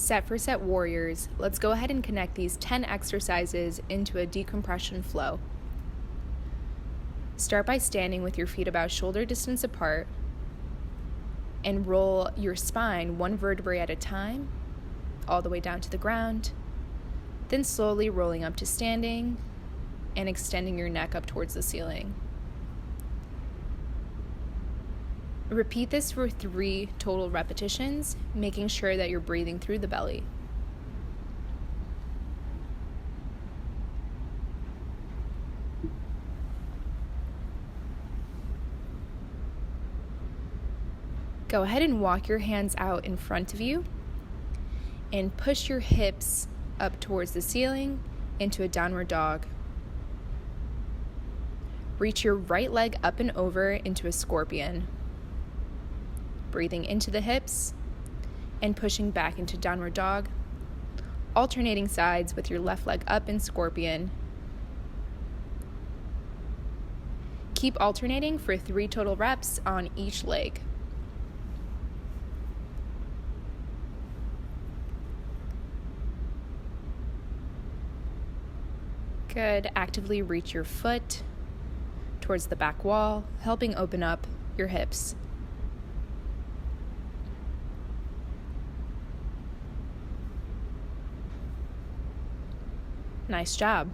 Set for set warriors, let's go ahead and connect these 10 exercises into a decompression flow. Start by standing with your feet about shoulder distance apart and roll your spine one vertebrae at a time, all the way down to the ground, then slowly rolling up to standing and extending your neck up towards the ceiling. Repeat this for 3 total repetitions, making sure that you're breathing through the belly. Go ahead and walk your hands out in front of you and push your hips up towards the ceiling into a downward dog. Reach your right leg up and over into a scorpion. Breathing into the hips and pushing back into downward dog, alternating sides with your left leg up in scorpion. Keep alternating for 3 total reps on each leg. Good. Actively reach your foot towards the back wall, helping open up your hips. Nice job.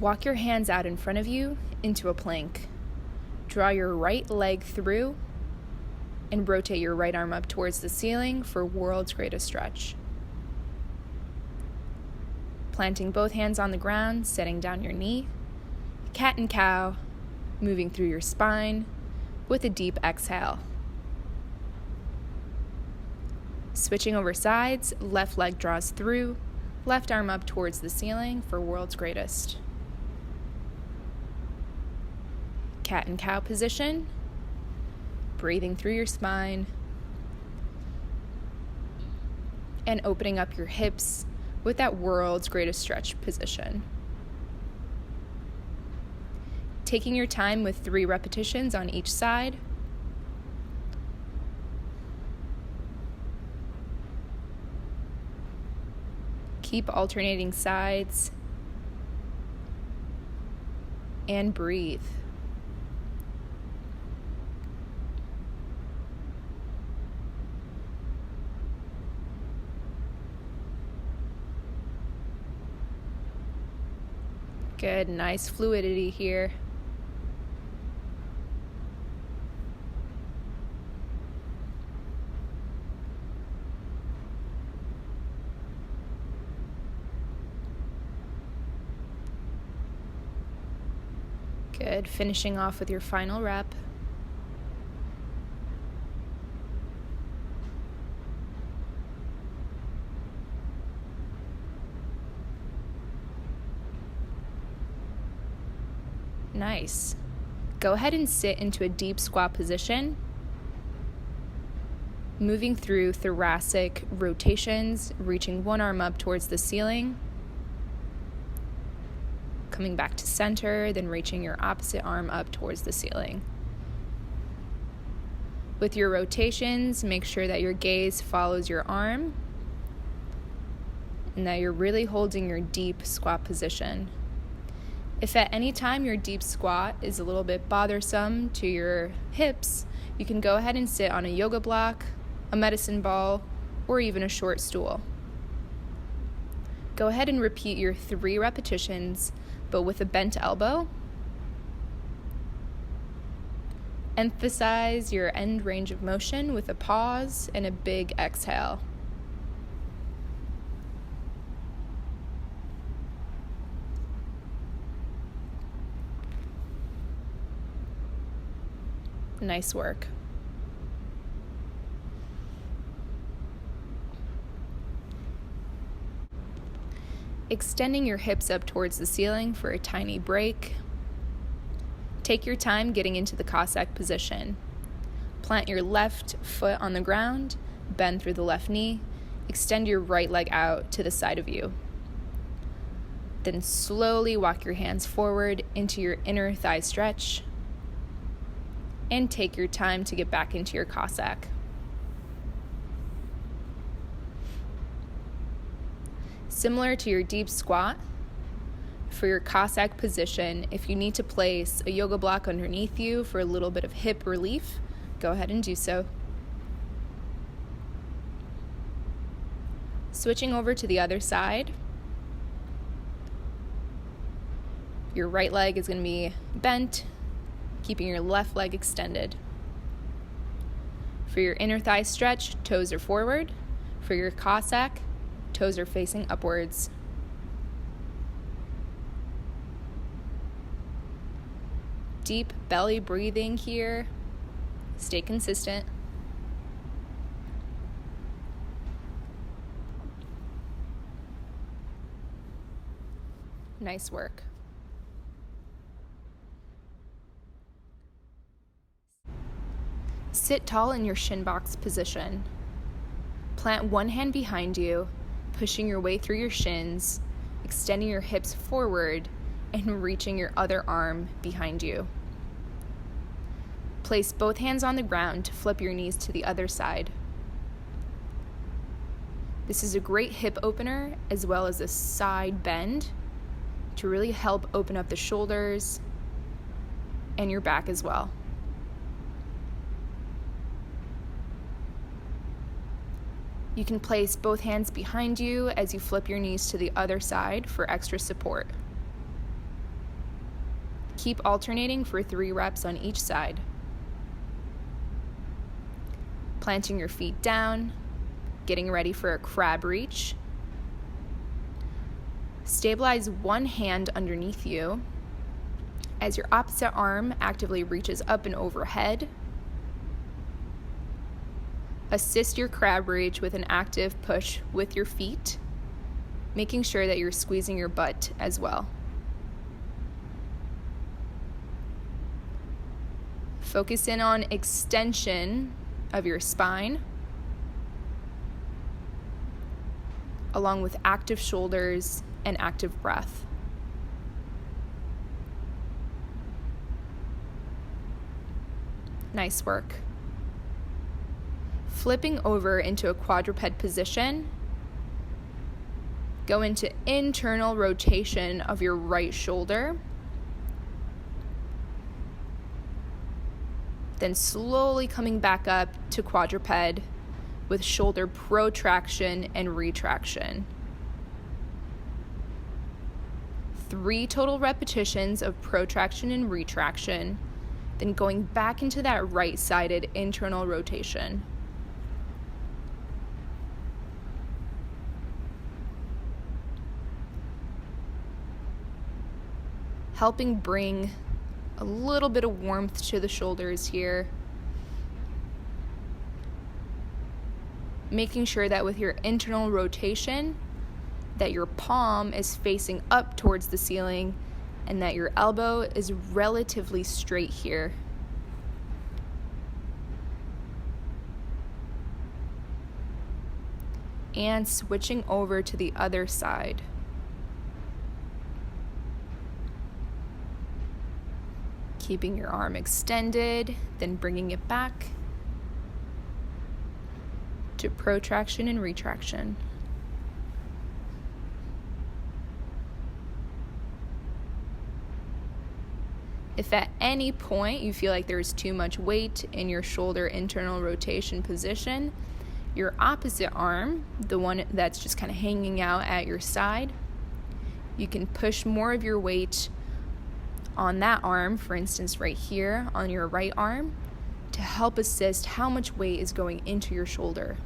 Walk your hands out in front of you into a plank. Draw your right leg through and rotate your right arm up towards the ceiling for world's greatest stretch. Planting both hands on the ground, setting down your knee. Cat and cow, moving through your spine with a deep exhale. Switching over sides, left leg draws through, left arm up towards the ceiling for world's greatest. Cat and cow position, breathing through your spine, and opening up your hips with that world's greatest stretch position. Taking your time with 3 repetitions on each side. Keep alternating sides and breathe. Good, nice fluidity here. Good, finishing off with your final rep. Nice. Go ahead and sit into a deep squat position, moving through thoracic rotations, reaching one arm up towards the ceiling, coming back to center, then reaching your opposite arm up towards the ceiling. With your rotations, make sure that your gaze follows your arm and that you're really holding your deep squat position. If at any time your deep squat is a little bit bothersome to your hips, you can go ahead and sit on a yoga block, a medicine ball, or even a short stool. Go ahead and repeat your 3 repetitions, but with a bent elbow. Emphasize your end range of motion with a pause and a big exhale. Nice work. Extending your hips up towards the ceiling for a tiny break. Take your time getting into the Cossack position. Plant your left foot on the ground, bend through the left knee, extend your right leg out to the side of you. Then slowly walk your hands forward into your inner thigh stretch. and take your time to get back into your Cossack. Similar to your deep squat, for your Cossack position, if you need to place a yoga block underneath you for a little bit of hip relief, go ahead and do so. Switching over to the other side, your right leg is going to be bent, keeping your left leg extended. For your inner thigh stretch, toes are forward. For your Cossack, toes are facing upwards. Deep belly breathing here. Stay consistent. Nice work. Sit tall in your shin box position. Plant one hand behind you, pushing your way through your shins, extending your hips forward, and reaching your other arm behind you. Place both hands on the ground to flip your knees to the other side. This is a great hip opener as well as a side bend to really help open up the shoulders and your back as well. You can place both hands behind you as you flip your knees to the other side for extra support. Keep alternating for 3 reps on each side. Planting your feet down, getting ready for a crab reach. Stabilize one hand underneath you as your opposite arm actively reaches up and overhead. Assist your crab reach with an active push with your feet, making sure that you're squeezing your butt as well. Focus in on extension of your spine, along with active shoulders and active breath. Nice work. Flipping over into a quadruped position, go into internal rotation of your right shoulder. Then slowly coming back up to quadruped with shoulder protraction and retraction. 3 total repetitions of protraction and retraction, then going back into that right-sided internal rotation. Helping bring a little bit of warmth to the shoulders here. Making sure that with your internal rotation, that your palm is facing up towards the ceiling and that your elbow is relatively straight here. And switching over to the other side. Keeping your arm extended, then bringing it back to protraction and retraction. If at any point you feel like there's too much weight in your shoulder internal rotation position, your opposite arm, the one that's just kind of hanging out at your side, you can push more of your weight on that arm, for instance right here on your right arm, to help assist how much weight is going into your shoulder.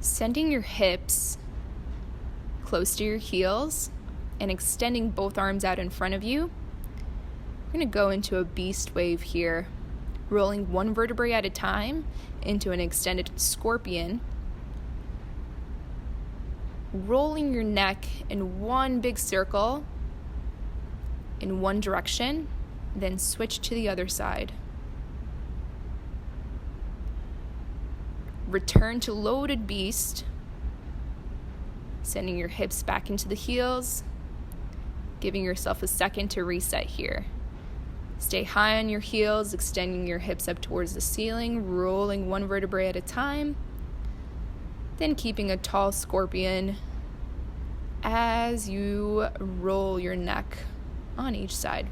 Sending your hips close to your heels and extending both arms out in front of you. We're going to go into a beast wave here, rolling one vertebrae at a time into an extended scorpion, rolling your neck in one big circle in one direction, then switch to the other side. Return to loaded beast, Sending your hips back into the heels, giving yourself a second to reset here. Stay high on your heels, extending your hips up towards the ceiling, rolling one vertebrae at a time, then keeping a tall scorpion as you roll your neck on each side.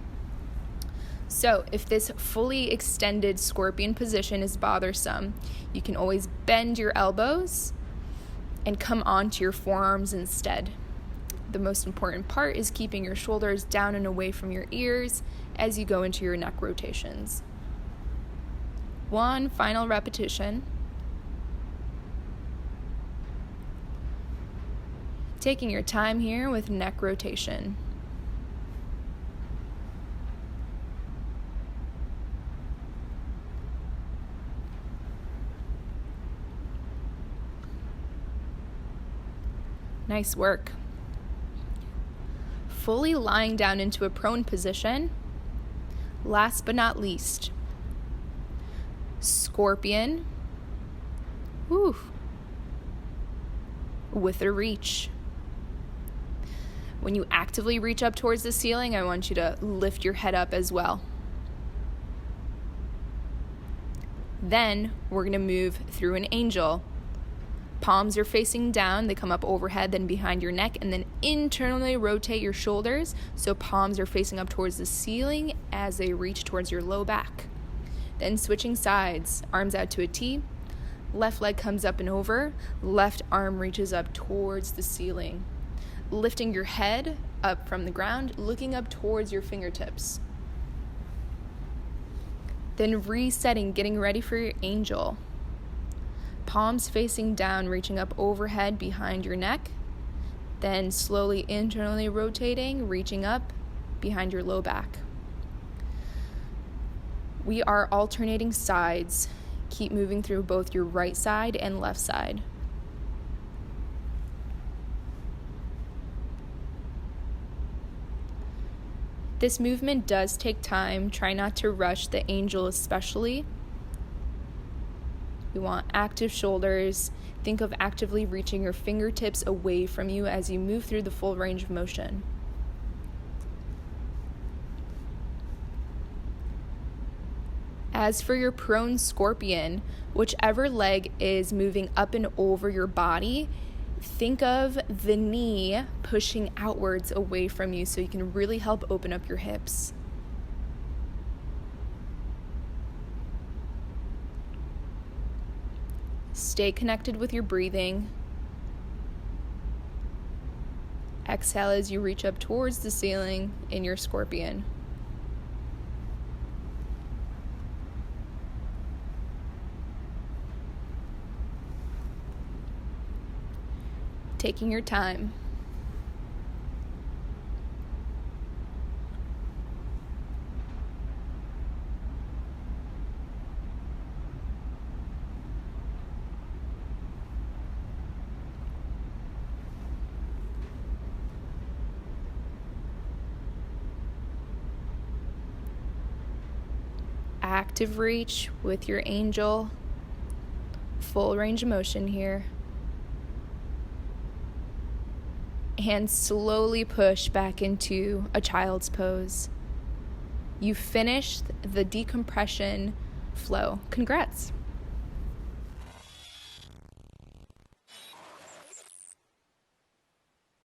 So if this fully extended scorpion position is bothersome, you can always bend your elbows and come onto your forearms instead. The most important part is keeping your shoulders down and away from your ears as you go into your neck rotations. One final repetition. Taking your time here with neck rotation. Nice work. Fully lying down into a prone position. Last but not least, scorpion. Woo. With a reach. When you actively reach up towards the ceiling, I want you to lift your head up as well. Then we're going to move through an angel. Palms are facing down, they come up overhead, then behind your neck, and then internally rotate your shoulders so palms are facing up towards the ceiling as they reach towards your low back. Then switching sides, arms out to a T, left leg comes up and over, left arm reaches up towards the ceiling. Lifting your head up from the ground, looking up towards your fingertips. Then resetting, getting ready for your angel. Palms facing down, reaching up overhead behind your neck. Then slowly internally rotating, reaching up behind your low back. We are alternating sides. Keep moving through both your right side and left side. This movement does take time. Try not to rush the angel especially. We want active shoulders. Think of actively reaching your fingertips away from you as you move through the full range of motion. As for your prone scorpion, whichever leg is moving up and over your body, think of the knee pushing outwards away from you so you can really help open up your hips. Stay connected with your breathing. Exhale as you reach up towards the ceiling in your scorpion. Taking your time. Active reach with your angel. Full range of motion here. And slowly push back into a child's pose. You finished the decompression flow. Congrats.